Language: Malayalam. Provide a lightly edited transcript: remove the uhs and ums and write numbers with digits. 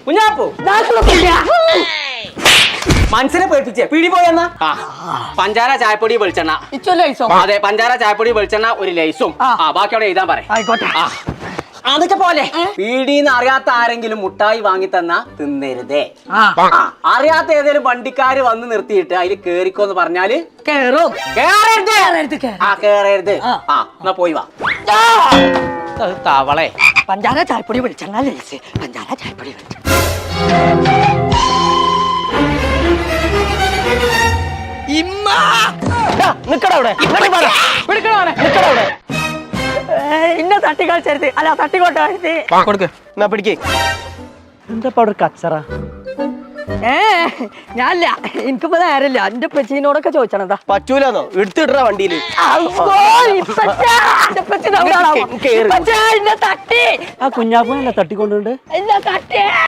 കുഞ്ഞാപ്പു മനസ്സിനെ പേടിപ്പിച്ചേ പിടി പോയെന്നാ പഞ്ചാര ചായപ്പൊടി വെളിച്ചെണ്ണ അതെ പഞ്ചാര ചായപ്പൊടി വെളിച്ചെണ്ണ ഒരു ലൈസും ബാക്കി അവിടെ എഴുതാൻ പറയാം അതൊക്കെ പോലെ പീടിന്ന് അറിയാത്ത ആരെങ്കിലും മുട്ടായി വാങ്ങി തന്നാ തിന്നരുതേ അറിയാത്ത ഏതെങ്കിലും വണ്ടിക്കാര് വന്ന് നിർത്തിയിട്ട് അതിൽ കേറിക്കോന്ന് പറഞ്ഞാല് കേറരുത് എന്നാ പോയി വാ തവളെ പഞ്ചാര ചായപ്പൊടി വെളിച്ചെണ്ണ ലൈസ് പഞ്ചാര ചായപ്പൊടി ഇന്ന തട്ടി കളിച്ചരുത് അല്ല തട്ടിക്കോട്ടെ പിടിക്കേ എന്താ അവിടെ കച്ചറ ഞാനില്ല എനിക്കിപ്പോ നേരമില്ല എന്റെ പെച്ചിനോടൊക്കെ ചോദിച്ചാണെന്താ പറ്റൂലെന്നോ എടുത്തിട വണ്ടിയില് തട്ടി ആ കുഞ്ഞാപ്പൂനല്ല തട്ടിക്കൊണ്ടുണ്ട് തട്ടി